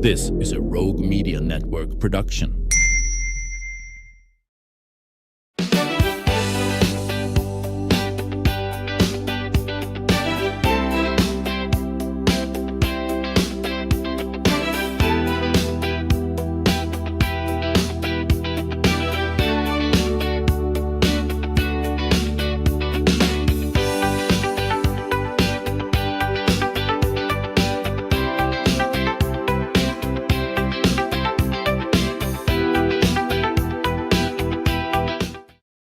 This is a Rogue Media Network production.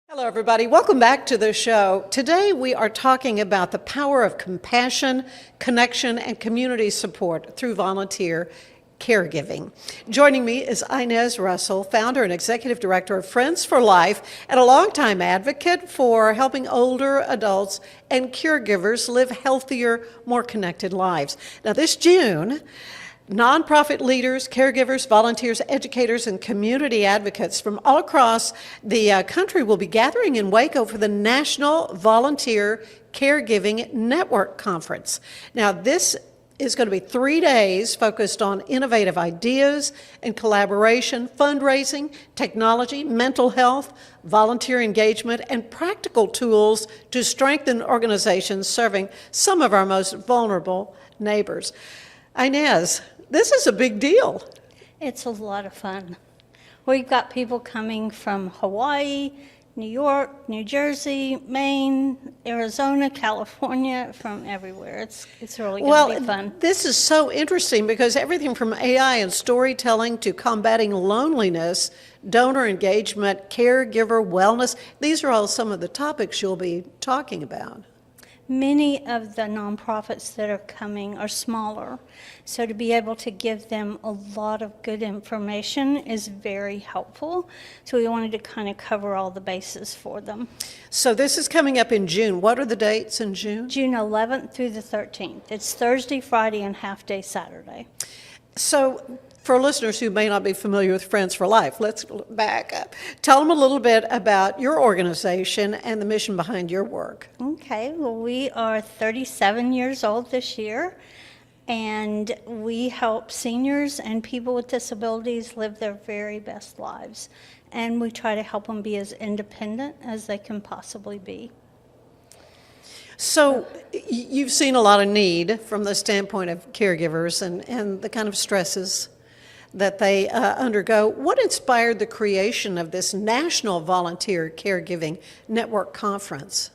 Hello, everybody. Welcome back to the show. Today, we are talking about the power of compassion, connection, and community support through volunteer caregiving. Joining me is Inez Russell, founder and executive director of Friends for Life, and a longtime advocate for helping older adults and caregivers live healthier, more connected lives. Now, this June, nonprofit leaders, caregivers, volunteers, educators, and community advocates from all across the country will be gathering in Waco for the National Volunteer Caregiving Network Conference. Now, this is going to be 3 days focused on innovative ideas and collaboration, fundraising, technology, mental health, volunteer engagement, and practical tools to strengthen organizations serving some of our most vulnerable neighbors. Inez, this is a big deal. It's a lot of fun. We've got people coming from Hawaii, New York, New Jersey, Maine, Arizona, California, from everywhere. It's really going to be fun. This is so interesting because everything from AI and storytelling to combating loneliness, donor engagement, caregiver wellness, these are all some of the topics you'll be talking about. Many of the nonprofits that are coming are smaller, so to be able to give them a lot of good information is very helpful. So we wanted to kind of cover all the bases for them. So this is coming up in June. What are the dates in June? June 11th through the 13th. It's Thursday, Friday, and half-day Saturday. So for listeners who may not be familiar with Friends for Life, let's back up. Tell them a little bit about your organization and the mission behind your work. Okay, well, we are 37 years old this year, and we help seniors and people with disabilities live their very best lives. And we try to help them be as independent as they can possibly be. So you've seen a lot of need from the standpoint of caregivers and the kind of stresses that they undergo. What inspired the creation of this National Volunteer Caregiving Network Conference?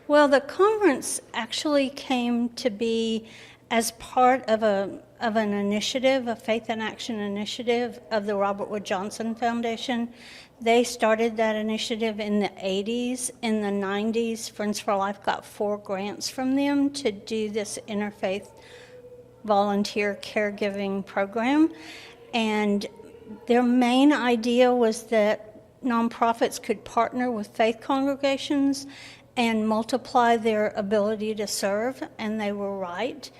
Well, the conference actually came to be as part of an initiative, a Faith in Action initiative of the Robert Wood Johnson Foundation. They started that initiative in the 80s. In the 90s, Friends for Life got 4 grants from them to do this interfaith volunteer caregiving program. And their main idea was that nonprofits could partner with faith congregations and multiply their ability to serve, and they were right.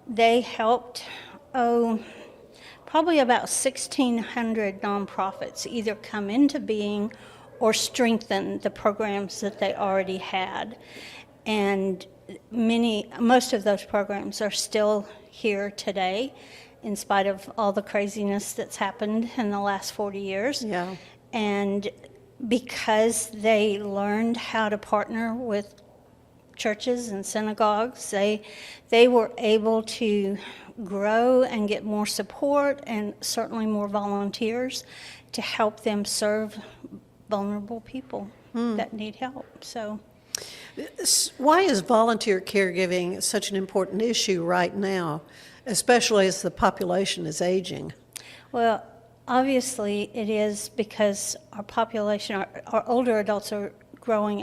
They helped, probably about 1,600 nonprofits either come into being or strengthen the programs that they already had. And most of those programs are still here today, in spite of all the craziness that's happened in the last 40 years. Yeah. And because they learned how to partner with churches and synagogues, they were able to grow and get more support and certainly more volunteers to help them serve vulnerable people that need help. So, why is volunteer caregiving such an important issue right now, especially as the population is aging? Well, obviously it is because our population, our older adults are growing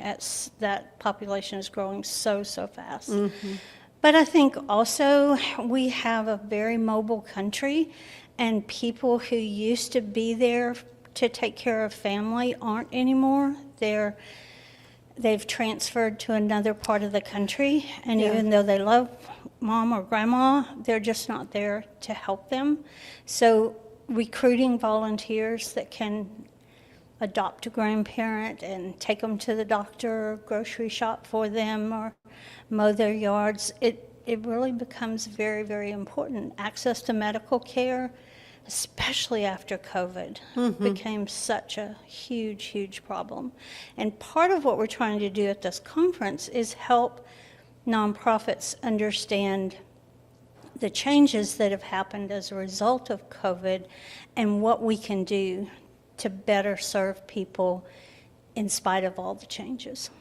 that population is growing so fast. Mm-hmm. But I think also we have a very mobile country, and people who used to be there to take care of family aren't anymore. They've transferred to another part of the country, and even though they love mom or grandma, they're just not there to help them. So recruiting volunteers that can adopt a grandparent and take them to the doctor or grocery shop for them or mow their yards, it really becomes very, very important. Access to medical care, especially after COVID, became such a huge, huge problem. And part of what we're trying to do at this conference is help nonprofits understand the changes that have happened as a result of COVID and what we can do to better serve people in spite of all the changes.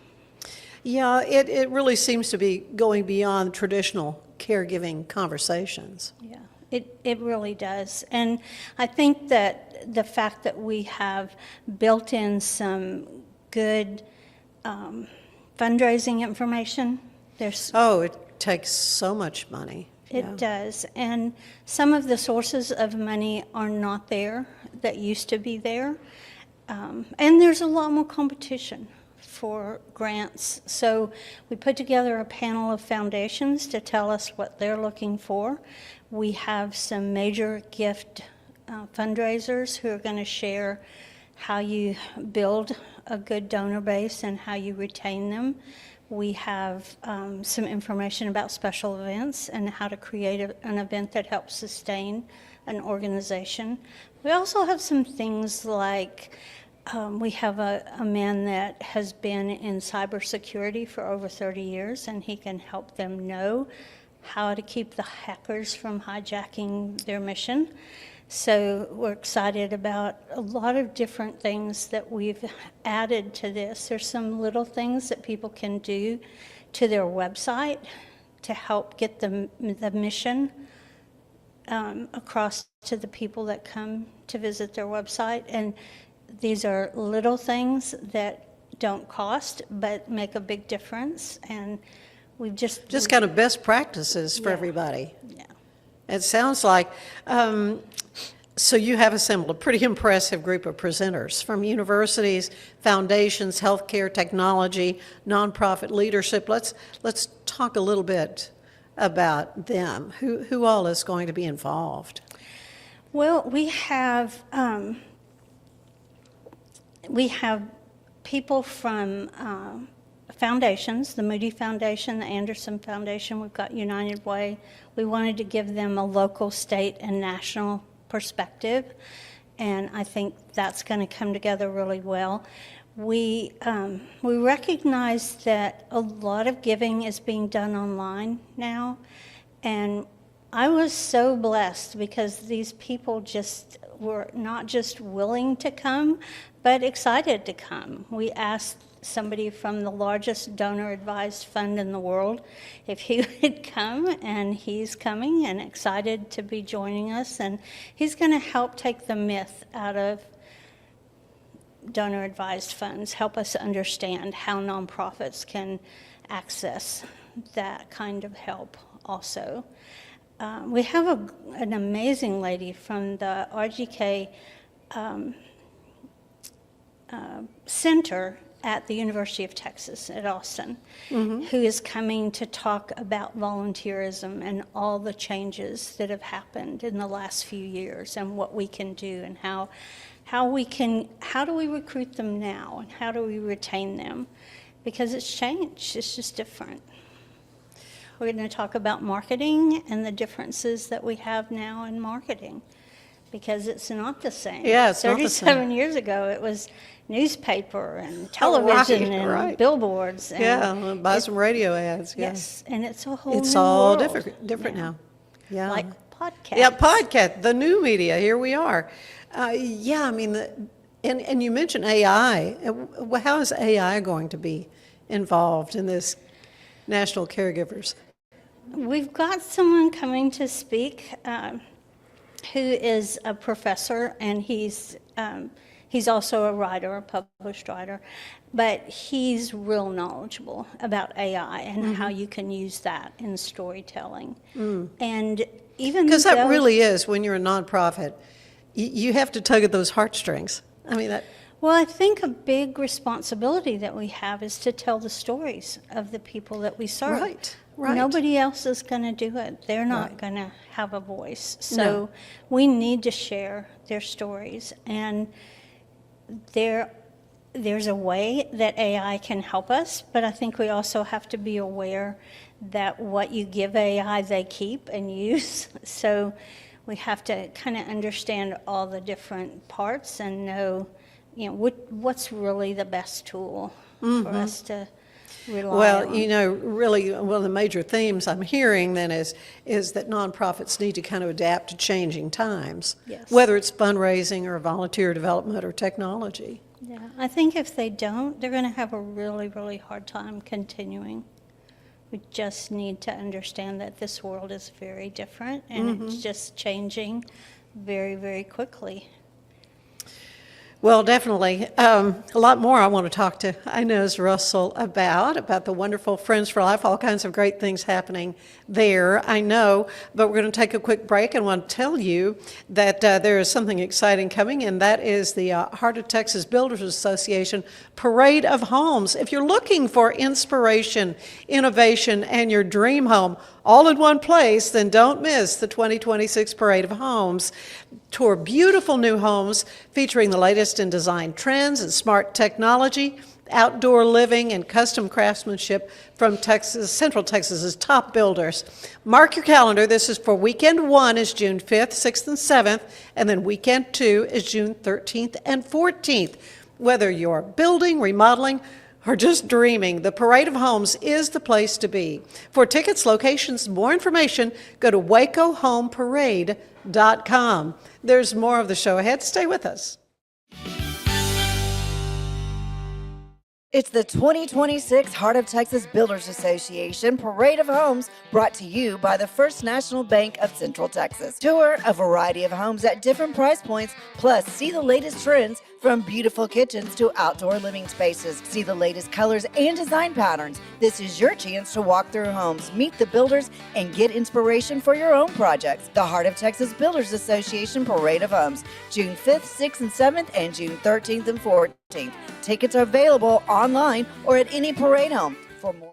Yeah, it really seems to be going beyond traditional caregiving conversations. Yeah, it really does. And I think that the fact that we have built in some good fundraising information, Oh, it takes so much money. It does. And some of the sources of money are not there that used to be there. And there's a lot more competition for grants. So we put together a panel of foundations to tell us what they're looking for. We have some major gift fundraisers who are going to share how you build a good donor base and how you retain them. We have some information about special events and how to create an event that helps sustain an organization. We also have some things like we have a man that has been in cybersecurity for over 30 years, and he can help them know how to keep the hackers from hijacking their mission. So we're excited about a lot of different things that we've added to this. There's some little things that people can do to their website to help get the mission across to the people that come to visit their website. And these are little things that don't cost but make a big difference. And we've just kind of best practices for everybody. Yeah. It sounds like, so you have assembled a pretty impressive group of presenters from universities, foundations, healthcare, technology, nonprofit leadership. Let's talk a little bit about them. Who all is going to be involved? Well, we have people from foundations, the Moody Foundation, the Anderson Foundation. We've got United Way. We wanted to give them a local, state, and national perspective, and I think that's going to come together really well. We recognize that a lot of giving is being done online now, and I was so blessed because these people just were not just willing to come, but excited to come. We asked somebody from the largest donor-advised fund in the world if he would come, and he's coming and excited to be joining us, and he's going to help take the myth out of donor-advised funds, help us understand how nonprofits can access that kind of help also. We have an amazing lady from the RGK Center at the University of Texas at Austin, who is coming to talk about volunteerism and all the changes that have happened in the last few years and what we can do and how do we recruit them now and how do we retain them, because it's changed, it's just different. We're going to talk about marketing and the differences that we have now in marketing, because it's not the same. Yeah, it's not the same. 37 years ago, it was newspaper and television and billboards. And buy some radio ads. Yeah. Yes, and it's a whole It's new all world different now. Yeah. Like podcasts. Yeah, podcast, the new media. Here we are. Yeah, I mean, and you mentioned AI. How is AI going to be involved in this National Caregivers? We've got someone coming to speak who is a professor, and he's also a writer, a published writer, but he's real knowledgeable about AI and how you can use that in storytelling. And even because that really is, when you're a nonprofit, you have to tug at those heartstrings. I mean, that. Well, I think a big responsibility that we have is to tell the stories of the people that we serve. Right. Nobody else is going to do it. They're not going to have a voice. So we need to share their stories. And there's a way that AI can help us, but I think we also have to be aware that what you give AI, they keep and use. So we have to kind of understand all the different parts and know, what's really the best tool for us to rely Well, on. really one of the major themes I'm hearing then is that nonprofits need to kind of adapt to changing times, Yes. whether it's fundraising or volunteer development or technology. Yeah, I think if they don't, they're going to have a really, really hard time continuing. We just need to understand that this world is very different and it's just changing very, very quickly. Well, definitely. A lot more I want to talk to Inez Russell about the wonderful Friends for Life, all kinds of great things happening there, I know. But we're going to take a quick break and want to tell you that there is something exciting coming, and that is the Heart of Texas Builders Association Parade of Homes. If you're looking for inspiration, innovation, and your dream home all in one place, then don't miss the 2026 Parade of Homes. Tour beautiful new homes featuring the latest in design trends and smart technology, outdoor living, and custom craftsmanship from Central Texas's top builders. Mark your calendar. This is for weekend 1 is June 5th, 6th, and 7th, and then weekend 2 is June 13th and 14th. Whether you're building, remodeling, or just dreaming, the Parade of Homes is the place to be. For tickets, locations, and more information, go to wacohomeparade.com. There's more of the show ahead. Stay with us. It's the 2026 Heart of Texas Builders Association Parade of Homes, brought to you by the First National Bank of Central Texas. Tour a variety of homes at different price points, plus see the latest trends from beautiful kitchens to outdoor living spaces. See the latest colors and design patterns. This is your chance to walk through homes, meet the builders, and get inspiration for your own projects. The Heart of Texas Builders Association Parade of Homes, June 5th, 6th, and 7th, and June 13th and 14th. Tickets are available online or at any parade home. For more.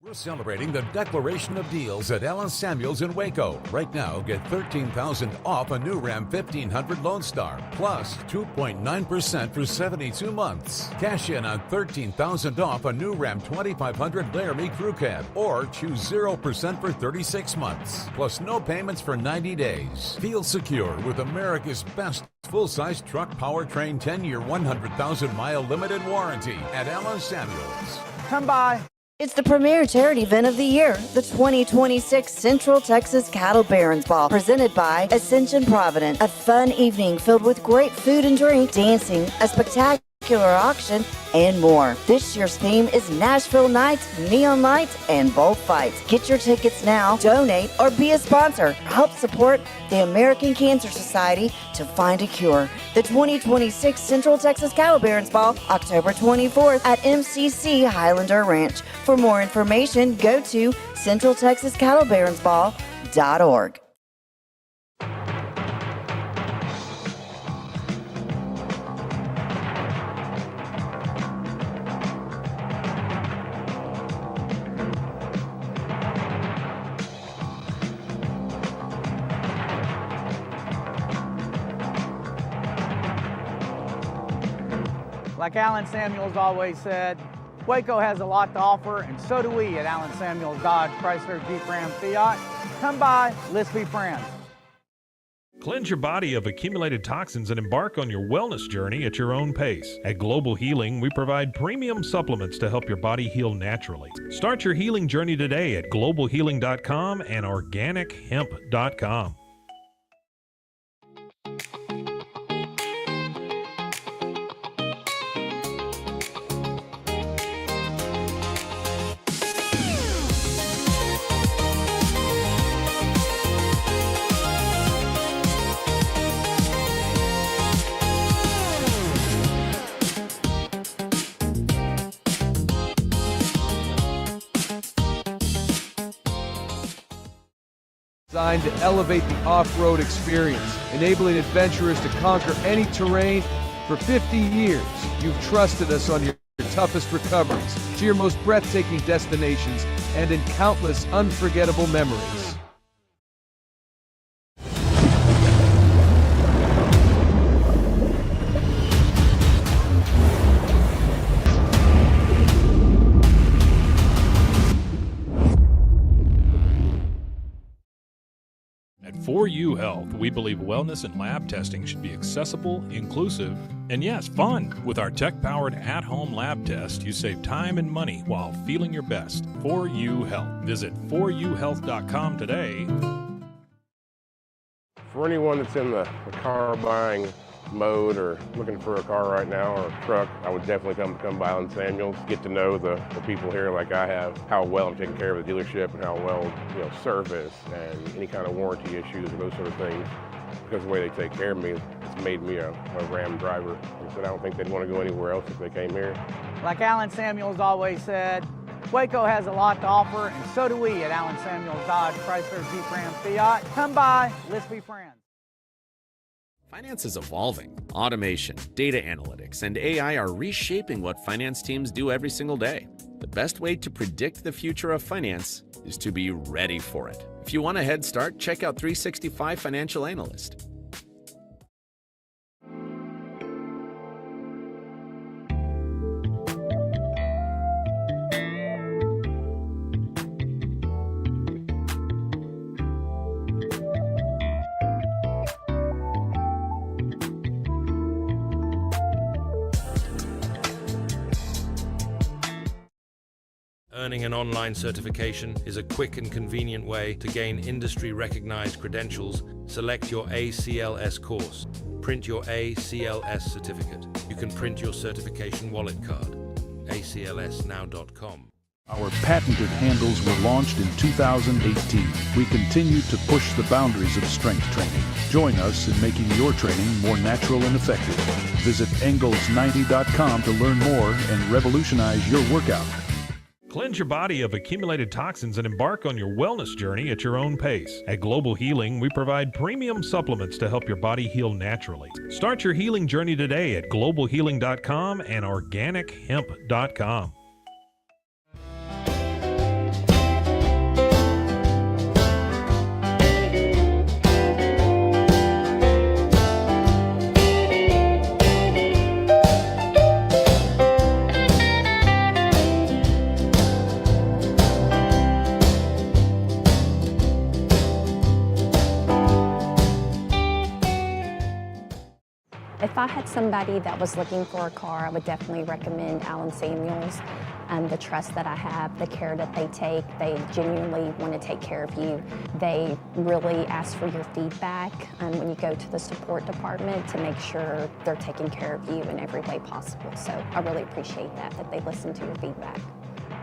We're celebrating the Declaration of Deals at Allen Samuels in Waco. Right now, get $13,000 off a new Ram 1500 Lone Star, plus 2.9% for 72 months. Cash in on $13,000 off a new Ram 2500 Laramie Crew Cab, or choose 0% for 36 months, plus no payments for 90 days. Feel secure with America's best full-size truck powertrain 10-year, 100,000-mile limited warranty at Allen Samuels. Come by. It's the premier charity event of the year, the 2026 Central Texas Cattle Barons Ball, presented by Ascension Providence. A fun evening filled with great food and drink, dancing, a spectacular auction, and more. This year's theme is Nashville Nights, Neon Lights, and Bullfights. Get your tickets now, donate, or be a sponsor. Help support the American Cancer Society to find a cure. The 2026 Central Texas Cattle Barons Ball, October 24th at MCC Highlander Ranch. For more information, go to centraltexascattlebaronsball.org. Like Allen Samuels always said, Waco has a lot to offer, and so do we at Allen Samuels Dodge, Chrysler, Jeep, Ram, Fiat. Come by, let's be friends. Cleanse your body of accumulated toxins and embark on your wellness journey at your own pace. At Global Healing, we provide premium supplements to help your body heal naturally. Start your healing journey today at globalhealing.com and organichemp.com. Designed to elevate the off-road experience, enabling adventurers to conquer any terrain. For 50 years, you've trusted us on your toughest recoveries, to your most breathtaking destinations, and in countless unforgettable memories. At 4U Health, we believe wellness and lab testing should be accessible, inclusive, and yes, fun. With our tech-powered at-home lab test, you save time and money while feeling your best. 4U Health. Visit 4uhealth.com today. For anyone that's in the car buying mode or looking for a car right now or a truck, I would definitely come by Allen Samuels, get to know the people here like I have, how well I'm taking care of the dealership and how well, service and any kind of warranty issues or those sort of things. Because the way they take care of me, it's made me a Ram driver. And so I don't think they'd want to go anywhere else if they came here. Like Allen Samuels always said, Waco has a lot to offer, and so do we at Allen Samuels Dodge, Chrysler, Jeep, Ram, Fiat. Come by, let's be friends. Finance is evolving. Automation, data analytics, and AI are reshaping what finance teams do every single day. The best way to predict the future of finance is to be ready for it. If you want a head start, check out 365 Financial Analyst. Earning an online certification is a quick and convenient way to gain industry-recognized credentials. Select your ACLS course. Print your ACLS certificate. You can print your certification wallet card. aclsnow.com. Our patented handles were launched in 2018. We continue to push the boundaries of strength training. Join us in making your training more natural and effective. Visit Engels90.com to learn more and revolutionize your workout. Cleanse your body of accumulated toxins and embark on your wellness journey at your own pace. At Global Healing, we provide premium supplements to help your body heal naturally. Start your healing journey today at globalhealing.com and organichemp.com. If I had somebody that was looking for a car, I would definitely recommend Allen Samuels. The trust that I have, the care that they take, they genuinely want to take care of you. They really ask for your feedback when you go to the support department to make sure they're taking care of you in every way possible. So I really appreciate that they listen to your feedback.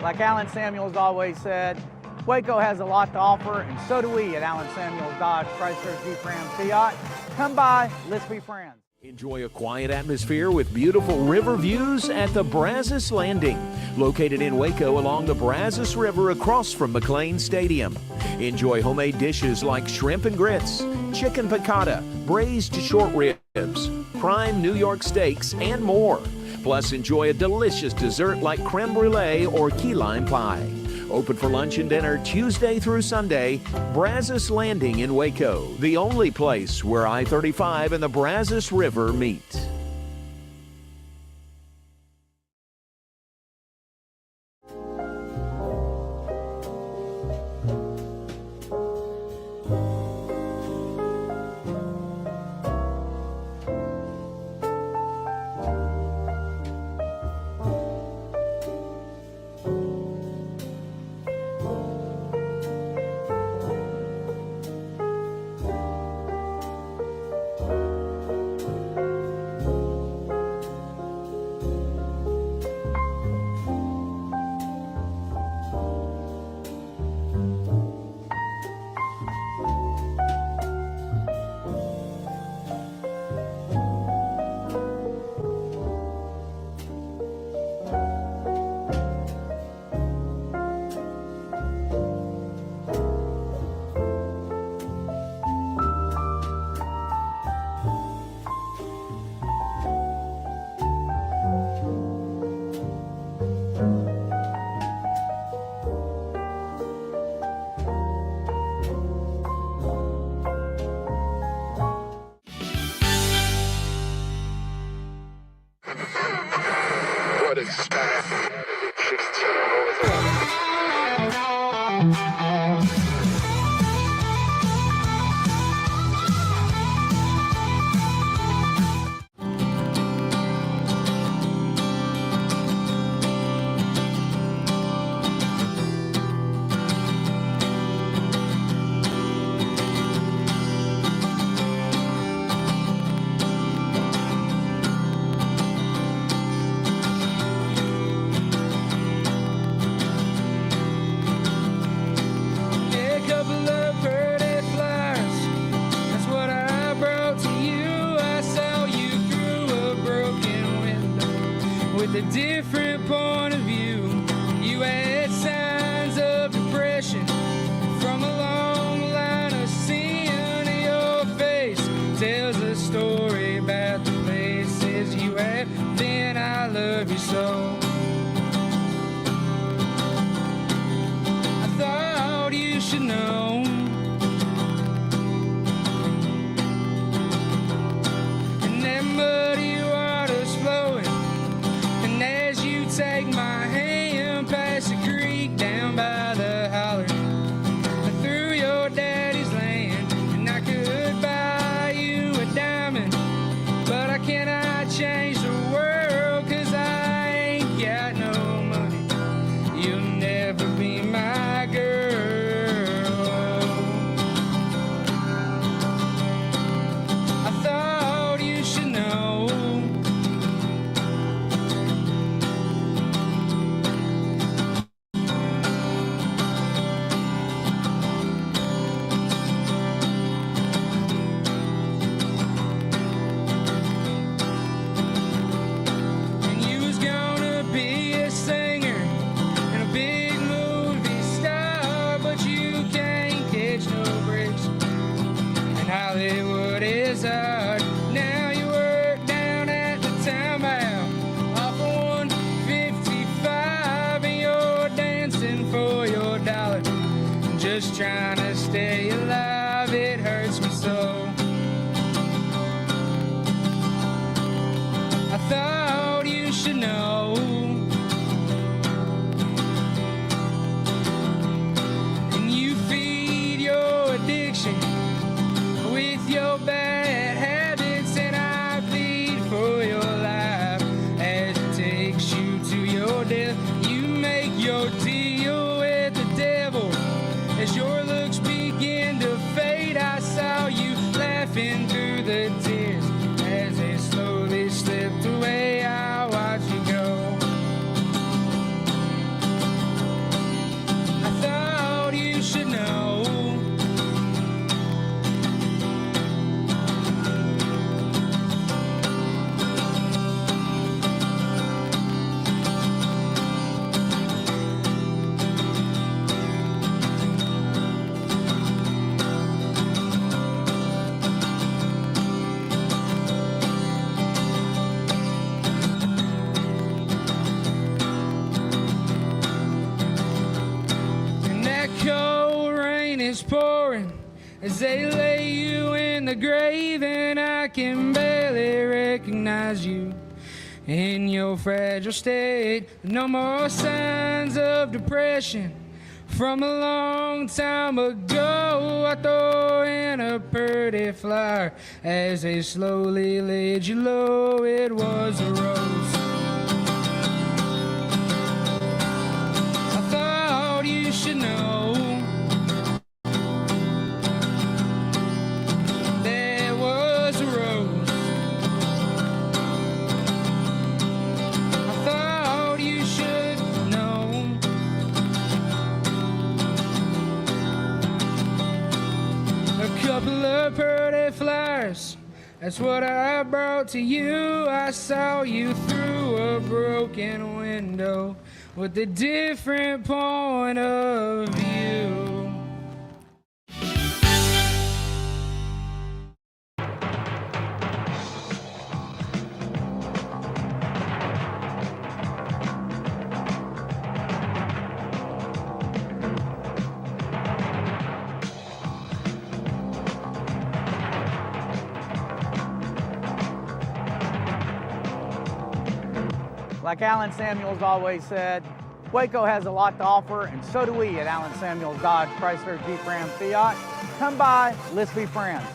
Like Allen Samuels always said, Waco has a lot to offer, and so do we at Allen Samuels Dodge, Chrysler, Jeep, Ram, Fiat. Come by, let's be friends. Enjoy a quiet atmosphere with beautiful river views at the Brazos Landing, located in Waco along the Brazos River across from McLean Stadium. Enjoy homemade dishes like shrimp and grits, chicken piccata, braised short ribs, prime New York steaks, and more. Plus, enjoy a delicious dessert like creme brulee or key lime pie. Open for lunch and dinner Tuesday through Sunday. Brazos Landing in Waco, the only place where I-35 and the Brazos River meet. tired. Now you work down at the town mall off of 155 and you're dancing for your dollar. Just trying to stay alive, it hurts me so. I thought you should know. And you feed your addiction with your bad habits, and I plead for your life as it takes you to your death. You make your deal with the devil as your looks begin to fade. I saw you laughing through the tears as they slowly slipped away. I watched you go. I thought you should know. Is pouring as they lay you in the grave, and I can barely recognize you in your fragile state. No more signs of depression from a long time ago. I throw in a pretty flower as they slowly laid you low. It was a rose. I thought you should know. Couple of pretty flowers, that's what I brought to you. I saw you through a broken window with a different point of view. Like Alan Samuels always said, Waco has a lot to offer, and so do we at Alan Samuels Dodge Chrysler Jeep Ram Fiat. Come by, let's be friends.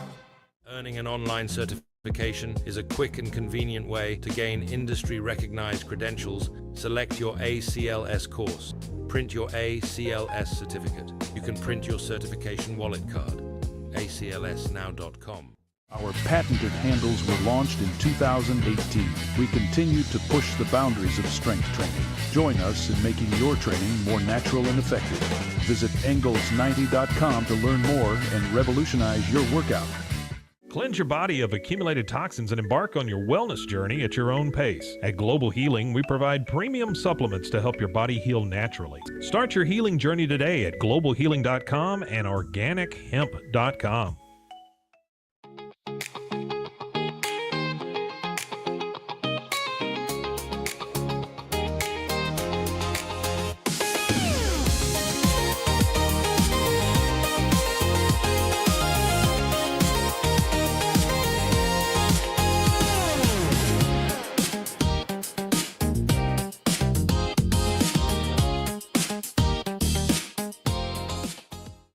Earning an online certification is a quick and convenient way to gain industry-recognized credentials. Select your ACLS course. Print your ACLS certificate. You can print your certification wallet card. aclsnow.com. Our patented handles were launched in 2018. We continue to push the boundaries of strength training. Join us in making your training more natural and effective. Visit Engels90.com to learn more and revolutionize your workout. Cleanse your body of accumulated toxins and embark on your wellness journey at your own pace. At Global Healing, we provide premium supplements to help your body heal naturally. Start your healing journey today at globalhealing.com and organichemp.com.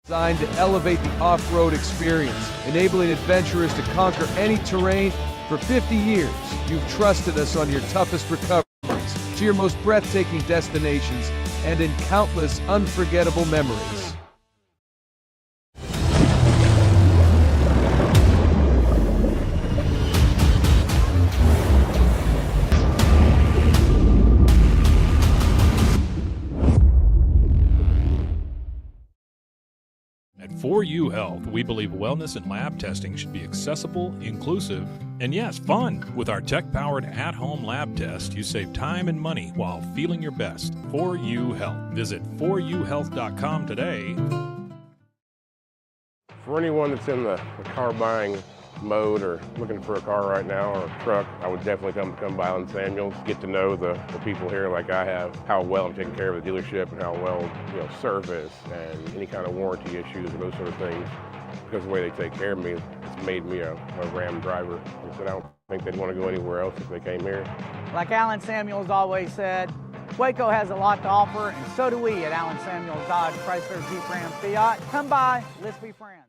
Designed to elevate the off-road experience, enabling adventurers to conquer any terrain. For 50 years, you've trusted us on your toughest recoveries, to your most breathtaking destinations, and in countless unforgettable memories. At 4U Health, we believe wellness and lab testing should be accessible, inclusive, and yes, fun. With our tech-powered at-home lab test, you save time and money while feeling your best. 4U Health. Visit 4uhealth.com today. For anyone that's in the car buying mode or looking for a car right now or a truck, I would definitely come by Allen Samuels, get to know the people here like I have, how well I'm taking care of the dealership and how well, service and any kind of warranty issues or those sort of things. Because of the way they take care of me, it's made me a Ram driver. I said I don't think they'd want to go anywhere else if they came here. Like Alan Samuels always said, Waco has a lot to offer, and so do we at Alan Samuels Dodge Chrysler Jeep Ram Fiat. Come by, let's be friends.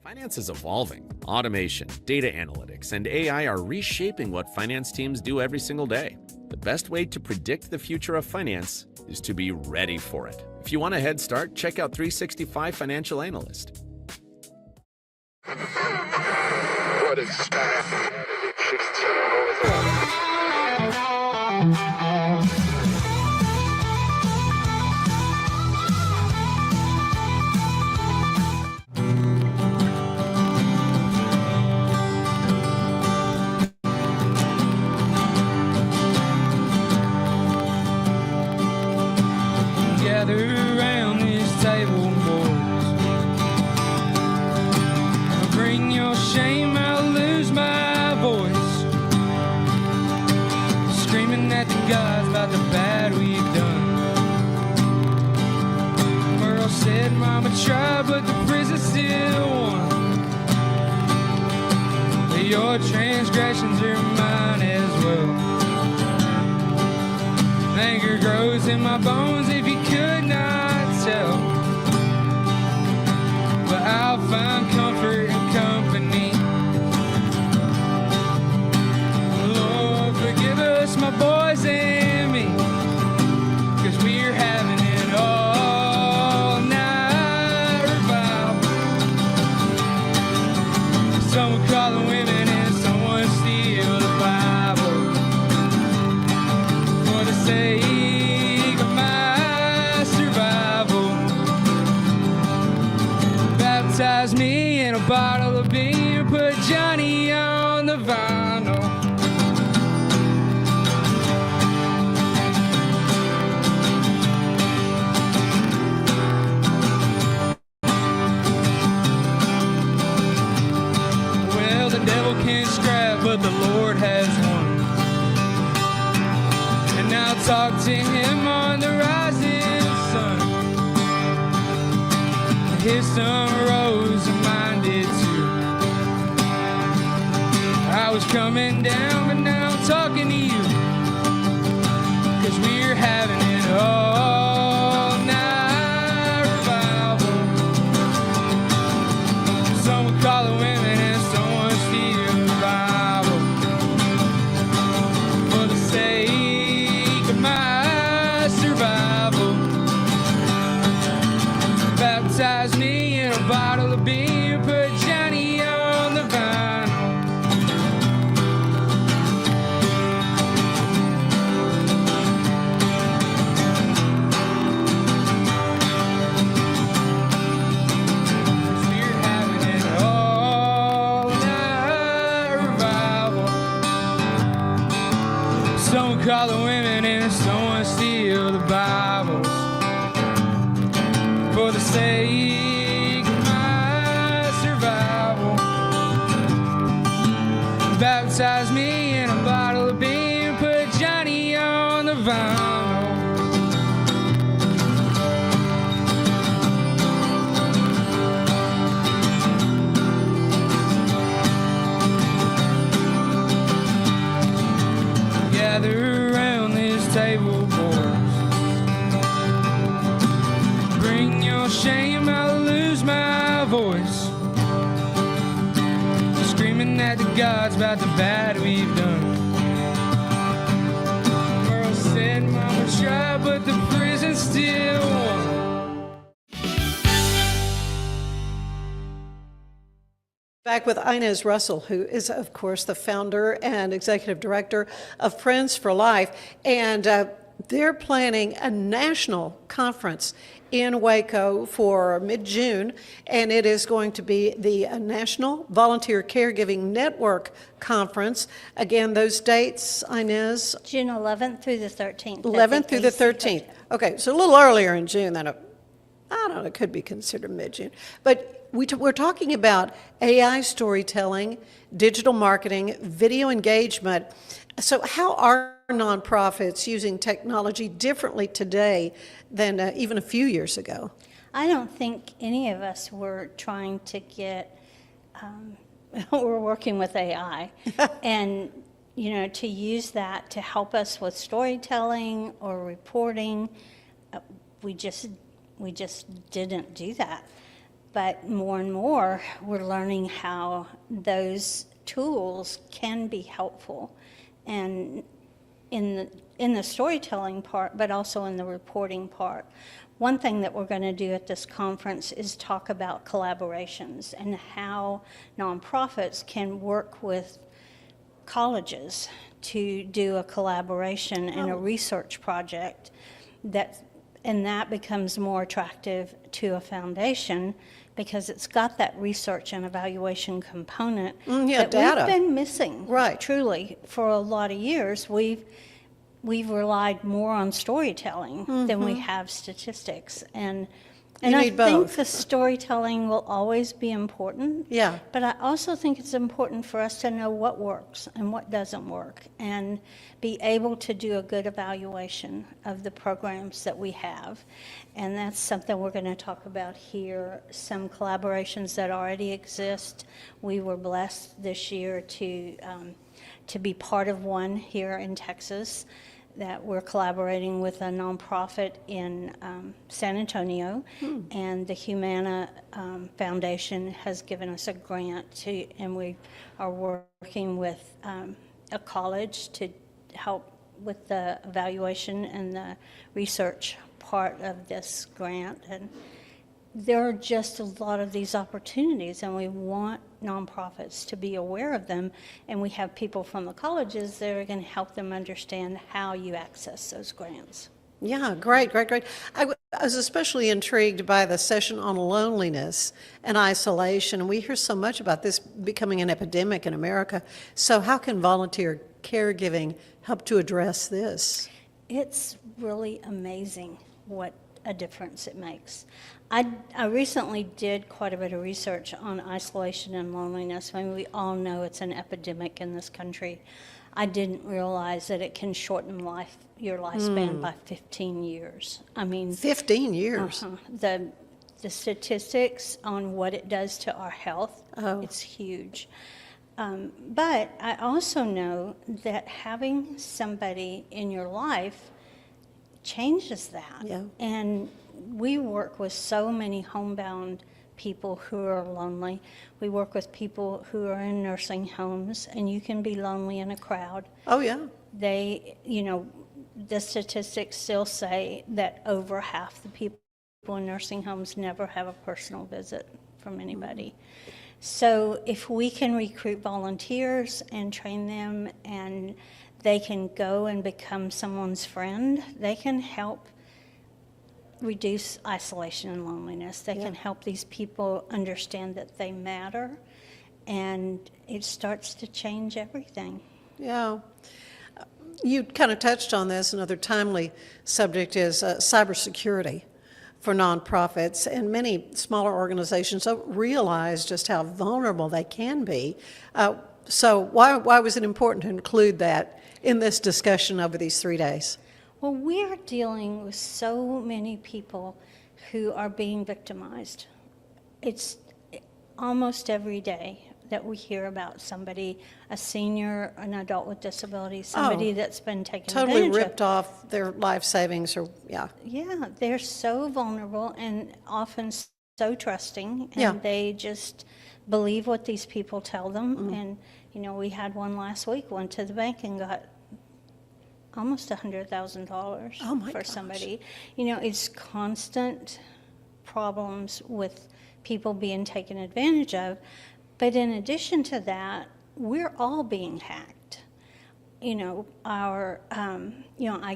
Finance is evolving. Automation, data analytics, and AI are reshaping what finance teams do every single day. The best way to predict the future of finance is to be ready for it. If you want a head start, check out 365 Financial Analyst. What is Gather around this table, boys. Bring your shame, I'll lose my voice. Screaming at the gods about the bad we've done. Merle said, Mama tried, but the prison still won. But your transgressions are mine as well. Anger grows in my bones if you could not tell. But I'll find comfort in company. Lord, forgive us, my boys and me, 'cause we're having it all night revival. Someone call the women and someone steal the Bible. For the sake of my survival, baptize me in a bottle of beer, put Johnny on the vinyl. Well, the devil can't scrap, but the Lord has won. And I'll talk to him on the rising sun. His sun rose and mine did too. I was coming down, but now I'm talking to you, 'cause we're having it all night revival. Someone call the women and someone steal the Bible. For the sake of my survival, baptize me in a bottle of beer, put Johnny on the vinyl. We're having it all night revival. Someone call the women and someone steal the Bibles. For the sake of my survival, baptize me in a bottle of beer, put Johnny on the vinyl. Gather around this table, boys. Bring your shame, I'll lose my voice. Screaming at the gods about the bad we've done. Merle said, Mama tried, but the prison still won. Back with Inez Russell, who is, of course, the founder and executive director of Friends for Life. And they're planning a national conference in Waco for mid-June, and it is going to be the National Volunteer Caregiving Network Conference. Again, those dates, Inez? June 11th through the 13th. 11th through the 13th. Okay, so a little earlier in June than I don't know, it could be considered mid-June. But we're talking about AI storytelling, digital marketing, video engagement. So how are nonprofits using technology differently today than even a few years ago? I don't think any of us were trying to get, we're working with AI. And, to use that to help us with storytelling or reporting, we just didn't do that. But more and more, we're learning how those tools can be helpful, and in the storytelling part, but also in the reporting part. One thing that we're going to do at this conference is talk about collaborations and how nonprofits can work with colleges to do a collaboration and a research project and that becomes more attractive to a foundation because it's got that research and evaluation component that data. We've been missing. Right. Truly, for a lot of years, we've relied more on storytelling than we have statistics. And I need think both. the storytelling will always be important. Yeah. But I also think it's important for us to know what works and what doesn't work and be able to do a good evaluation of the programs that we have. And that's something we're going to talk about here, some collaborations that already exist. We were blessed this year to be part of one here in Texas, that we're collaborating with a nonprofit in San Antonio, and the Humana Foundation has given us a grant and we are working with a college to help with the evaluation and the research part of this grant. And there are just a lot of these opportunities, and we want nonprofits to be aware of them, and we have people from the colleges that are going to help them understand how you access those grants. Yeah, great. I was especially intrigued by the session on loneliness and isolation. We hear so much about this becoming an epidemic in America. So how can volunteer caregiving help to address this? It's really amazing what a difference it makes. I recently did quite a bit of research on isolation and loneliness. I mean, we all know it's an epidemic in this country. I didn't realize that it can shorten your lifespan by 15 years. I mean, 15 years? The statistics on what it does to our health, it's huge. But I also know that having somebody in your life changes that. Yeah. And we work with so many homebound people who are lonely. We work with people who are in nursing homes, and you can be lonely in a crowd. Oh, yeah. The statistics still say that over half the people in nursing homes never have a personal visit from anybody. So if we can recruit volunteers and train them, and they can go and become someone's friend, they can help reduce isolation and loneliness. They can help these people understand that they matter, and it starts to change everything. Yeah. You kind of touched on this. Another timely subject is cybersecurity for nonprofits, and many smaller organizations don't realize just how vulnerable they can be. So why was it important to include that in this discussion over these 3 days? Well, we are dealing with so many people who are being victimized. It's almost every day that we hear about somebody, a senior, an adult with disabilities, somebody that's been taken totally advantage ripped off their life savings, or Yeah, they're so vulnerable and often so trusting, and they just believe what these people tell them. And we had one last week, went to the bank and got almost $100,000 for somebody. It's constant problems with people being taken advantage of. But in addition to that, we're all being hacked. I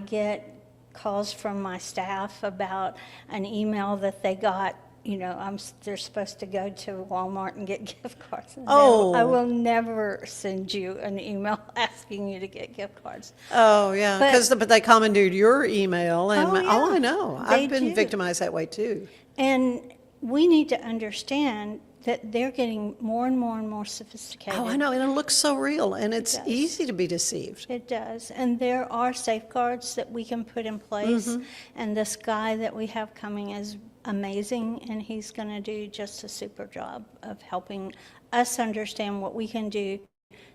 get calls from my staff about an email that they got. They're supposed to go to Walmart and get gift cards. I will never send you an email asking you to get gift cards. Oh, yeah, but they commandeered your email, and I know. I've been victimized that way, too. And we need to understand that they're getting more and more and more sophisticated. Oh, I know, and it looks so real, and it's does. easy to be deceived. It does, and there are safeguards that we can put in place, and this guy that we have coming is amazing, and he's going to do just a super job of helping us understand what we can do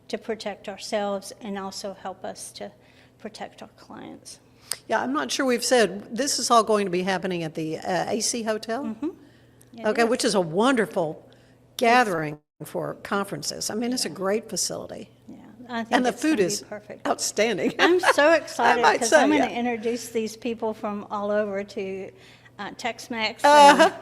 to protect ourselves and also help us to protect our clients. Yeah, I'm not sure we've said, this is all going to be happening at the AC Hotel? Okay, which is a wonderful gathering for conferences. I mean, it's a great facility. Yeah, I think And the it's food gonna is be perfect. outstanding. I'm so excited might because say, I'm going to yeah. introduce these people from all over to Tex-Mex and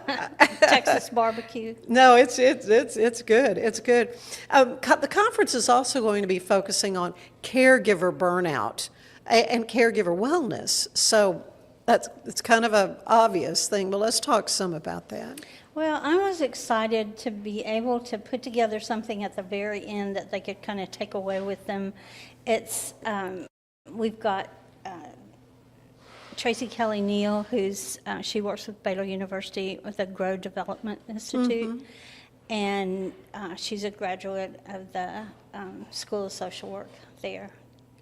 Texas barbecue. No, it's good. It's good. The conference is also going to be focusing on caregiver burnout and caregiver wellness. So it's kind of an obvious thing, but let's talk some about that. Well, I was excited to be able to put together something at the very end that they could kind of take away with them. It's we've got Tracy Kelly Neal, who's she works with Baylor University with the Grow Development Institute, and she's a graduate of the School of Social Work there.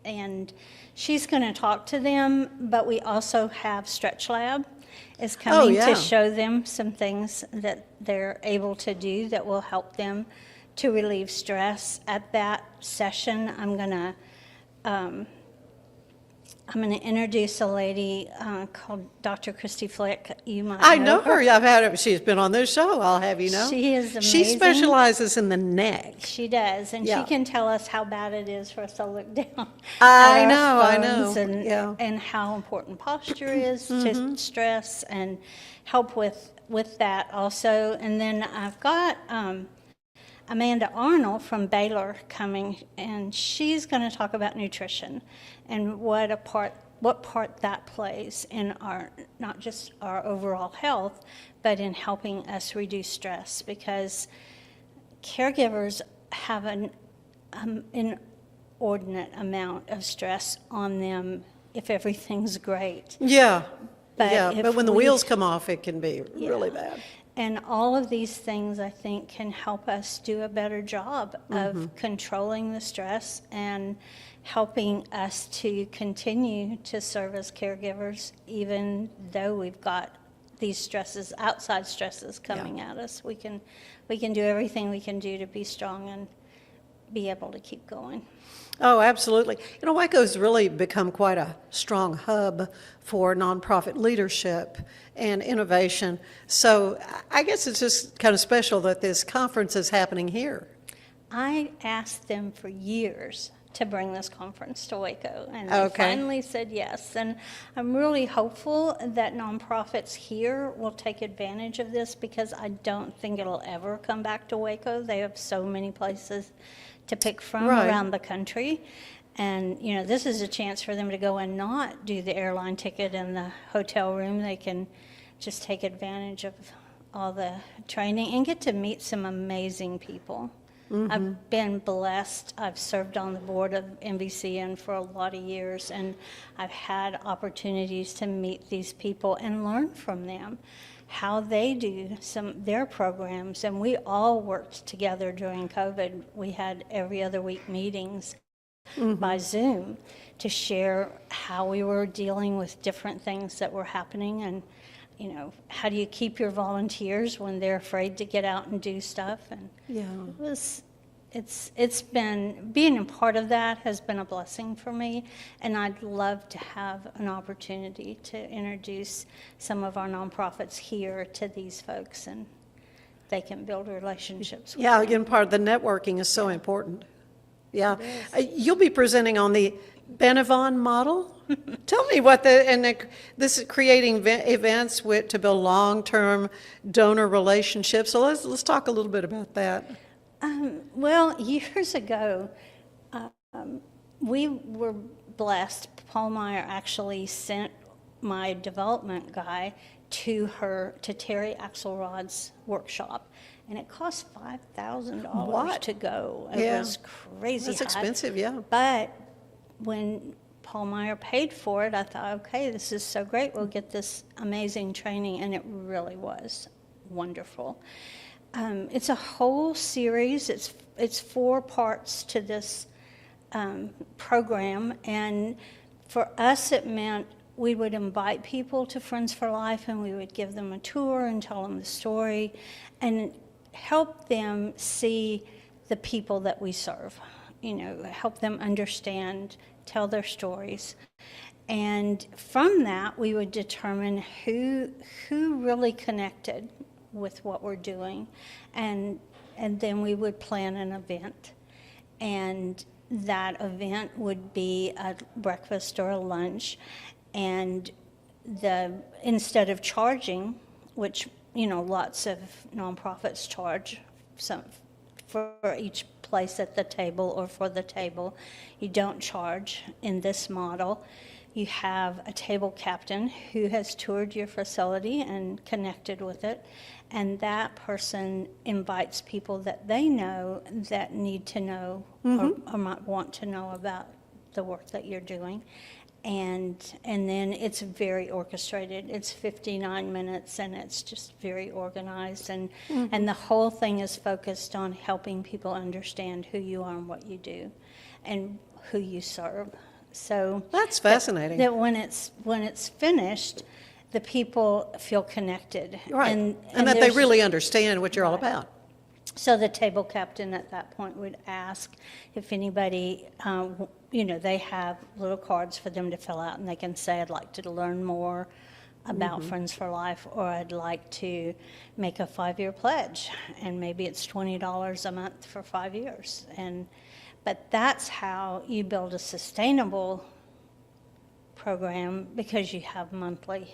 And she's going to talk to them, but we also have Stretch Lab is coming to show them some things that they're able to do that will help them to relieve stress. At that session, I'm going to introduce a lady called Dr. Christy Flick. You might I know her. I've had her. She's been on this show, I'll have you know. She is amazing. She specializes in the neck. She does, and she can tell us how bad it is for us to look down. I at know, our I know. phones and, Yeah. and how important posture is to stress and help with that also. And then I've got Amanda Arnold from Baylor coming, and she's going to talk about nutrition and what part that plays in our, not just our overall health, but in helping us reduce stress, because caregivers have an inordinate amount of stress on them if everything's great. Yeah. But But when the wheels come off, it can be really bad. And all of these things, I think, can help us do a better job of controlling the stress and helping us to continue to serve as caregivers, even though we've got these stresses, outside stresses coming at us. We can do everything we can do to be strong and be able to keep going. Oh, absolutely. You know, Waco's really become quite a strong hub for nonprofit leadership and innovation. So I guess it's just kind of special that this conference is happening here. I asked them for years to bring this conference to Waco, and they finally said yes. And I'm really hopeful that nonprofits here will take advantage of this, because I don't think it'll ever come back to Waco. They have so many places to pick from around the country. And, you know, this is a chance for them to go and not do the airline ticket and the hotel room. They can just take advantage of all the training and get to meet some amazing people. I've been blessed. I've served on the board of NVCN for a lot of years, and I've had opportunities to meet these people and learn from them how they do their programs. And we all worked together during COVID. We had every other week meetings by Zoom to share how we were dealing with different things that were happening. And, you know, how do you keep your volunteers when they're afraid to get out and do stuff? And it's been, being a part of that has been a blessing for me, and I'd love to have an opportunity to introduce some of our nonprofits here to these folks, and they can build relationships with them. Again, part of the networking is so important. You'll be presenting on the Benavon model. Tell me what this is creating events to build long-term donor relationships. So let's talk a little bit about that. Well, years ago, we were blessed. Paul Meyer actually sent my development guy to Terry Axelrod's workshop, and it cost $5,000 to go. It was crazy. That's expensive, But when Paul Meyer paid for it, I thought, okay, this is so great. We'll get this amazing training, and it really was wonderful. It's a whole series. It's 4 parts to this program, and for us it meant we would invite people to Friends for Life, and we would give them a tour and tell them the story and help them see the people that we serve, help them understand, tell their stories. And from that, we would determine who really connected with what we're doing, and then we would plan an event. And that event would be a breakfast or a lunch, and instead of charging, which lots of nonprofits charge some for each place at the table or for the table, you don't charge in this model. You have a table captain who has toured your facility and connected with it, and that person invites people that they know that need to know or might want to know about the work that you're doing. And then it's very orchestrated. It's 59 minutes, and it's just very organized. And the whole thing is focused on helping people understand who you are and what you do and who you serve. So that's fascinating. That when it's finished, the people feel connected. Right. And that they really understand what you're all about. So the table captain at that point would ask if anybody, they have little cards for them to fill out, and they can say, I'd like to learn more about Friends for Life, or I'd like to make a 5-year pledge, and maybe it's $20 a month for 5 years. But that's how you build a sustainable program, because you have monthly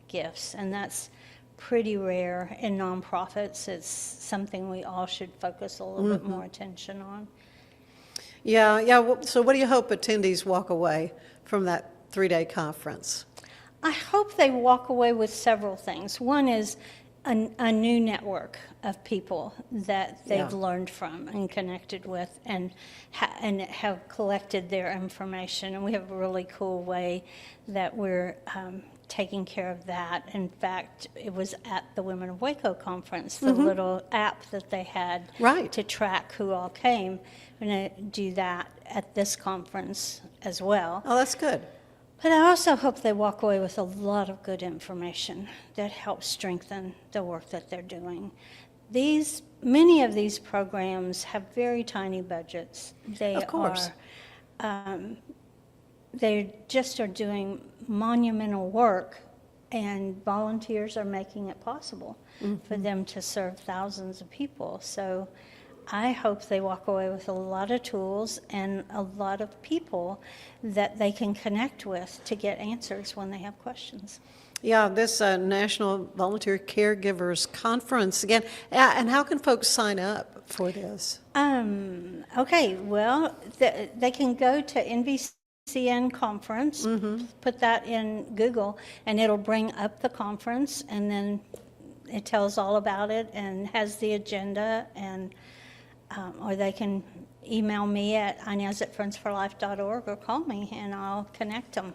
gifts, and that's pretty rare in nonprofits. It's something we all should focus a little bit more attention on. Yeah. So what do you hope attendees walk away from that 3-day conference? I hope they walk away with several things. One is a new network of people that they've learned from and connected with, and have collected their information. And we have a really cool way that we're taking care of that. In fact, it was at the Women of Waco conference, the little app that they had to track who all came. We're going to do that at this conference as well. Oh, that's good. But I also hope they walk away with a lot of good information that helps strengthen the work that they're doing. Many of these programs have very tiny budgets. Of course. They just are doing monumental work, and volunteers are making it possible for them to serve thousands of people. So I hope they walk away with a lot of tools and a lot of people that they can connect with to get answers when they have questions. Yeah, this National Volunteer Caregivers Conference again. And how can folks sign up for this? Okay, well, they can go to NVCN conference, put that in Google, and it'll bring up the conference, and then it tells all about it and has the agenda, and or they can email me at inez@friendsforlife.org or call me, and I'll connect them.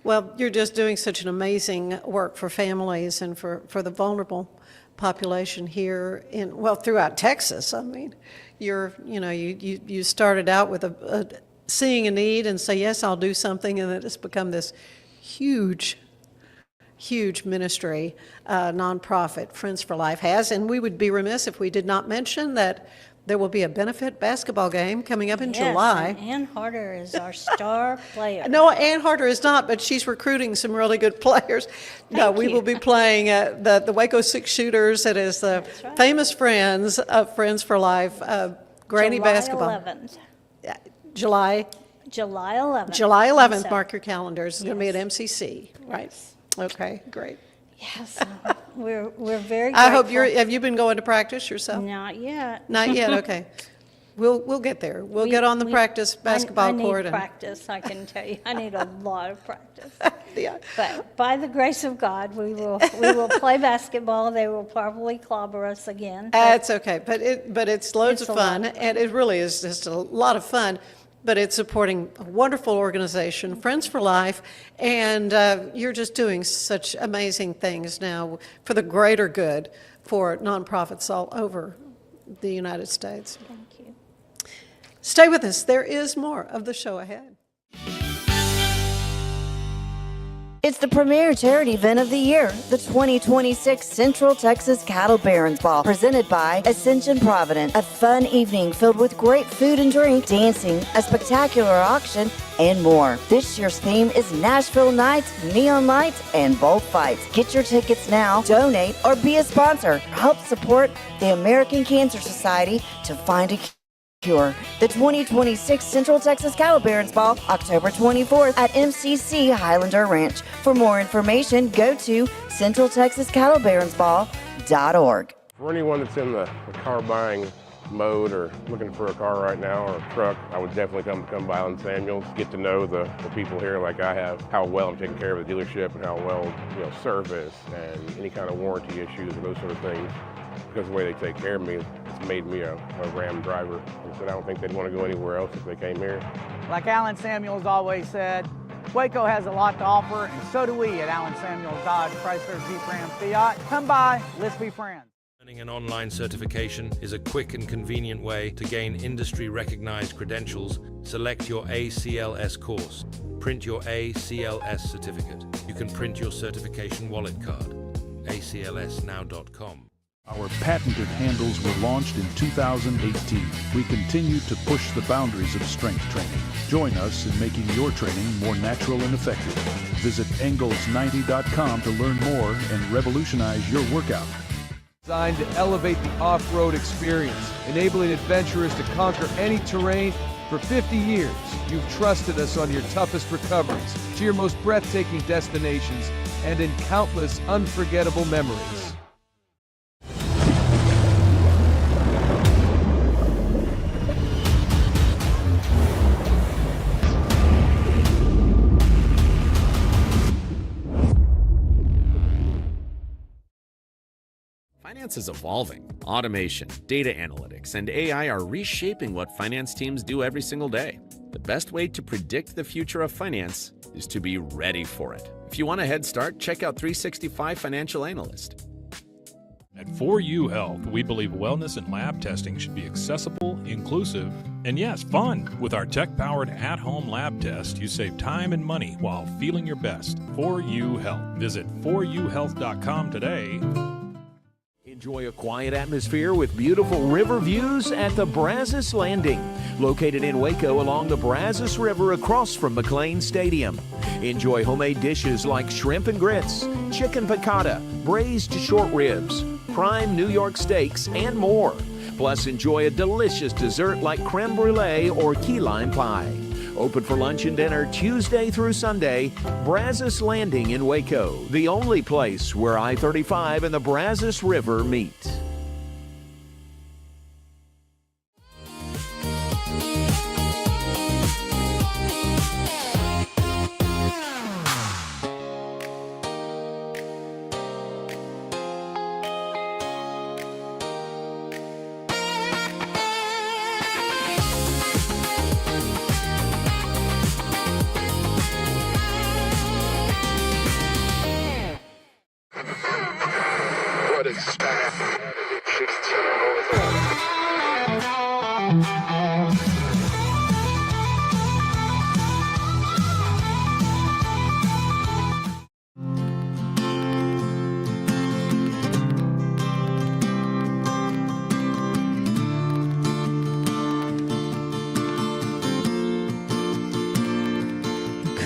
Well, you're just doing such an amazing work for families and for the vulnerable population here throughout Texas. I mean, you started out with seeing a need and say, yes, I'll do something, and it's become this huge ministry, nonprofit Friends for Life has. And we would be remiss if we did not mention that there will be a benefit basketball game coming up in July. And Ann Harder is our star player. No, Ann Harder is not, but she's recruiting some really good players. We will be playing the Waco Six Shooters. It is the famous friends of Friends for Life, Granny basketball. 11th. July 11th. July 11th, mark your calendars. It's going to be at MCC, right? Yes. Okay, great. Yes, we're very grateful. I hope have you been going to practice yourself? Not yet. Not yet, okay. We'll get there. We'll get on the practice basketball court. I need practice, I can tell you. I need a lot of practice. Yeah. But by the grace of God, we will play basketball. They will probably clobber us again. That's okay, but it's loads of fun, and it really is just a lot of fun. But it's supporting a wonderful organization, Friends for Life, and you're just doing such amazing things now for the greater good for nonprofits all over the United States. Thank you. Stay with us. There is more of the show ahead. It's the premier charity event of the year, the 2026 Central Texas Cattle Barons Ball, presented by Ascension Providence. A fun evening filled with great food and drink, dancing, a spectacular auction, and more. This year's theme is Nashville Nights, Neon Lights, and Bullfights. Get your tickets now, donate, or be a sponsor. Help support the American Cancer Society to find a cure. The 2026 Central Texas Cattle Barons Ball, October 24th at MCC Highlander Ranch. For more information, go to centraltexascattlebaronsball.org. For anyone that's in the car buying mode or looking for a car right now or a truck, I would definitely come by Allen Samuels, get to know the people here like I have, how well I'm taking care of the dealership and how well, service and any kind of warranty issues and those sort of things. Because of the way they take care of me, it's made me a Ram driver. And so I don't think they'd want to go anywhere else if they came here. Like Alan Samuels always said, Waco has a lot to offer, and so do we at Alan Samuels Dodge Chrysler Jeep Ram Fiat. Come by, let's be friends. Earning an online certification is a quick and convenient way to gain industry-recognized credentials. Select your ACLS course. Print your ACLS certificate. You can print your certification wallet card. aclsnow.com. Our patented handles were launched in 2018. We continue to push the boundaries of strength training. Join us in making your training more natural and effective. Visit Engels90.com to learn more and revolutionize your workout. Designed to elevate the off-road experience, enabling adventurers to conquer any terrain. For 50 years, you've trusted us on your toughest recoveries, to your most breathtaking destinations, and in countless unforgettable memories. Finance is evolving. Automation, data analytics, and AI are reshaping what finance teams do every single day. The best way to predict the future of finance is to be ready for it. If you want a head start, check out 365 Financial Analyst. At 4U Health, we believe wellness and lab testing should be accessible, inclusive, and yes, fun. With our tech-powered at-home lab test, you save time and money while feeling your best. 4U Health. Visit 4uhealth.com today. Enjoy a quiet atmosphere with beautiful river views at the Brazos Landing, located in Waco along the Brazos River across from McLean Stadium. Enjoy homemade dishes like shrimp and grits, chicken piccata, braised short ribs, prime New York steaks, and more. Plus, enjoy a delicious dessert like creme brulee or key lime pie. Open for lunch and dinner Tuesday through Sunday. Brazos Landing in Waco, the only place where I-35 and the Brazos River meet.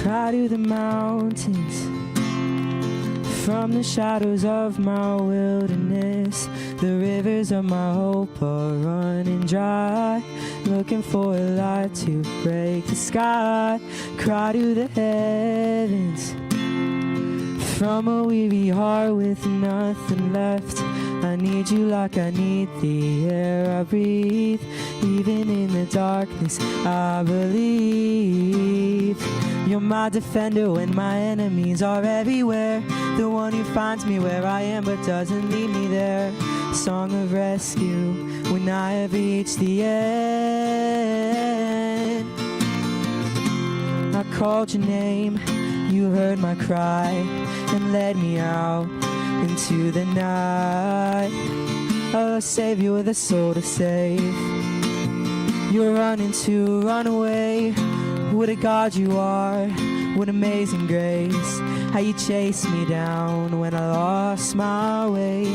Cry to the mountains from the shadows of my wilderness. The rivers of my hope are running dry, looking for a light to break the sky. Cry to the heavens from a weary heart with nothing left. I need you like I need the air I breathe. Even in the darkness, I believe. You're my defender when my enemies are everywhere. The one who finds me where I am but doesn't leave me there. Song of rescue when I have reached the end. I called your name, you heard my cry and led me out into the night. A savior with a soul to save. You're running to run away. What a God you are, what amazing grace. How you chased me down when I lost my way.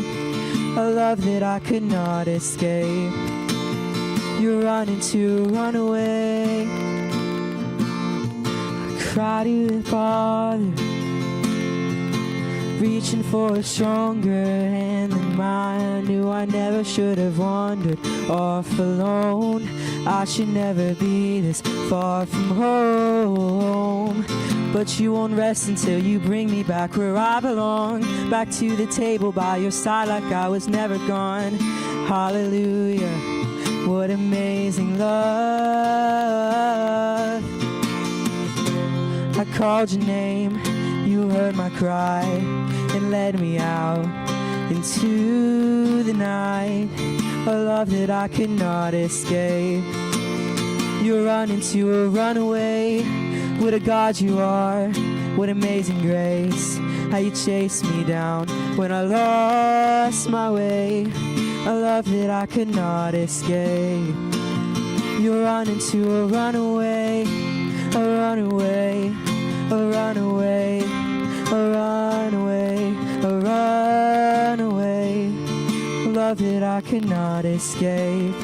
A love that I could not escape. You're running to run away. I cried to the Father, reaching for a stronger hand than mine. I knew I never should have wandered off alone. I should never be this far from home. But you won't rest until you bring me back where I belong. Back to the table by your side like I was never gone. Hallelujah, what amazing love. I called your name, you heard my cry, and led me out into the night. A love that I could not escape. You're running to a runaway. What a God you are, what amazing grace. How you chased me down when I lost my way. A love that I could not escape. You're running to a runaway, a runaway, a runaway, a runaway, a runaway. A love that I could not escape.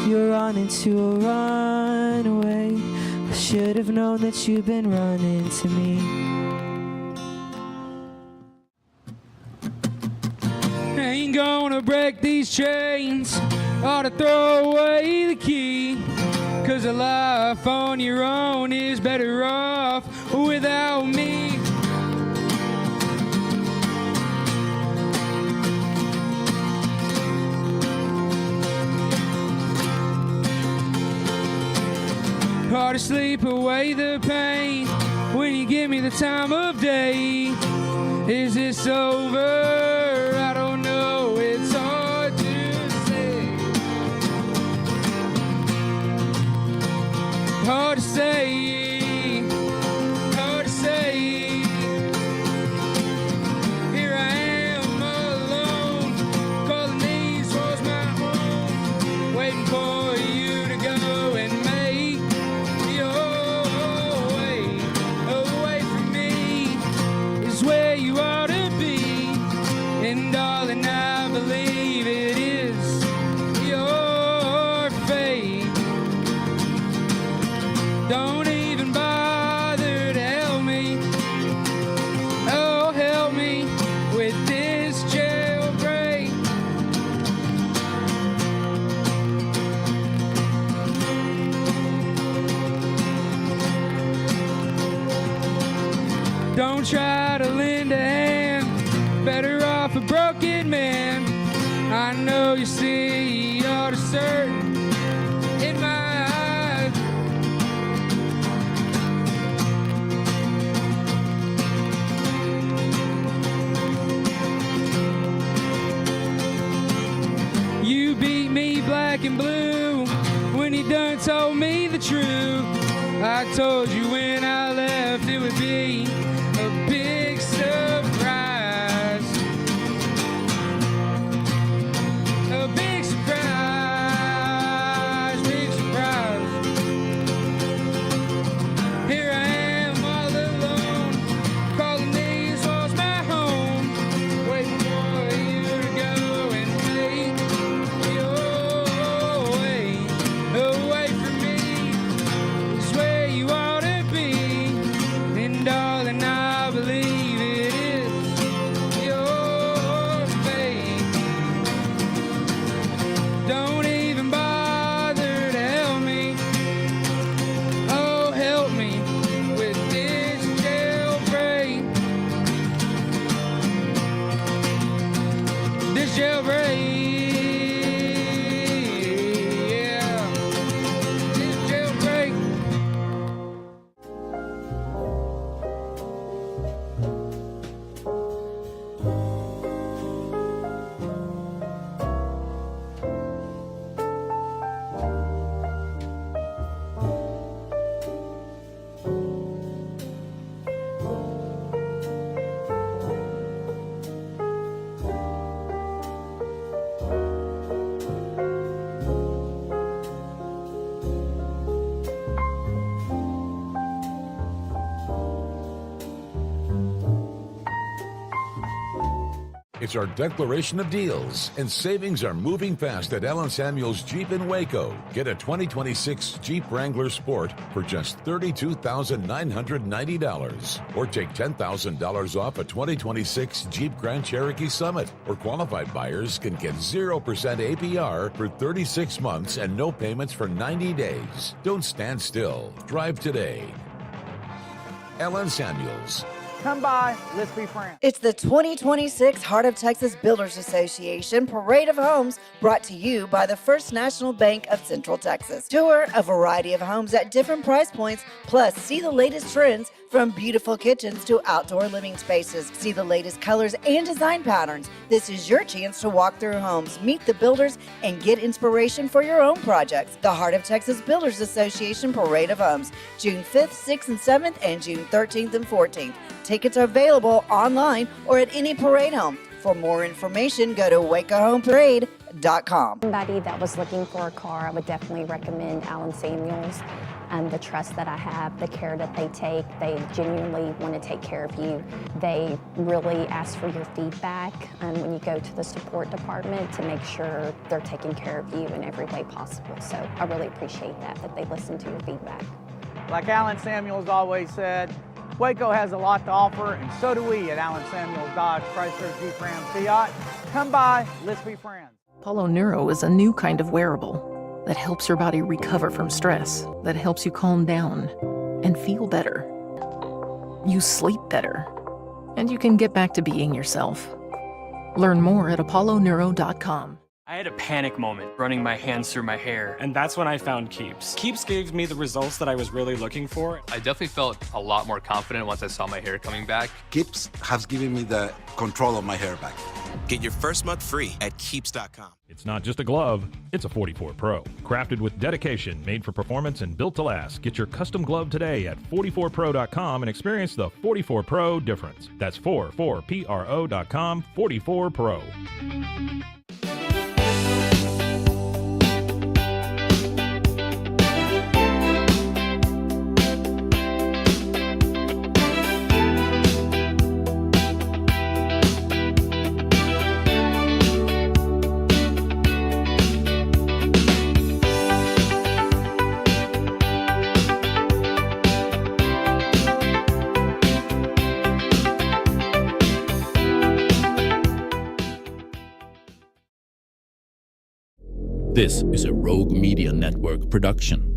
You're running to a runaway. I should have known that you've been running to me. Ain't gonna break these chains, ought to throw away the key. 'Cause a life on your own is better off without me. Hard to sleep away the pain when you give me the time of day. Is this over? I don't know, it's hard to say. Hard to say, hard to say. Here I am all alone, calling these walls my home, waiting for you to go and make your way away from me is where you ought to be. And darling, I believe it is your fate. Don't even bother to help me. Oh, help me with this jailbreak. Don't try to lend a hand, better off a broken man. I know you see you're certain in my eyes. You beat me black and blue when you done told me the truth. I told you when I left it would be a big surprise. A big surprise, big surprise. Here I am all alone, calling these walls my home, waiting for you to go and take your way away from me is where you ought to be. And darling, I It's our declaration of deals, and savings are moving fast at Allen Samuels Jeep in Waco. Get a 2026 Jeep Wrangler Sport for just $32,990, or take $10,000 off a 2026 Jeep Grand Cherokee Summit. Or qualified buyers can get 0% APR for 36 months and no payments for 90 days. Don't stand still. Drive today. Allen Samuels. Come by, let's be friends. It's the 2026 Heart of Texas Builders Association Parade of Homes, brought to you by the First National Bank of Central Texas. Tour a variety of homes at different price points, plus see the latest trends from beautiful kitchens to outdoor living spaces. See the latest colors and design patterns. This is your chance to walk through homes, meet the builders, and get inspiration for your own projects. The Heart of Texas Builders Association Parade of Homes, June 5th, 6th, and 7th, and June 13th and 14th. Tickets are available online or at any parade home. For more information, go to wacohomeparade.com. Somebody that was looking for a car, I would definitely recommend Allen Samuels. The trust that I have, the care that they take, they genuinely want to take care of you. They really ask for your feedback when you go to the support department to make sure they're taking care of you in every way possible. So I really appreciate that they listen to your feedback. Like Allen Samuels always said, Waco has a lot to offer, and so do we at Allen Samuels Dodge Chrysler Jeep Ram Fiat. Come by, let's be friends. Apollo Neuro is a new kind of wearable that helps your body recover from stress, that helps you calm down and feel better. You sleep better, and you can get back to being yourself. Learn more at apolloneuro.com. I had a panic moment running my hands through my hair, and that's when I found Keeps. Keeps gave me the results that I was really looking for. I definitely felt a lot more confident once I saw my hair coming back. Keeps has given me the control of my hair back. Get your first month free at Keeps.com. It's not just a glove, it's a 44 Pro. Crafted with dedication, made for performance, and built to last. Get your custom glove today at 44pro.com and experience the 44 Pro difference. That's 44pro.com, 44 Pro. This is a Rogue Media Network production.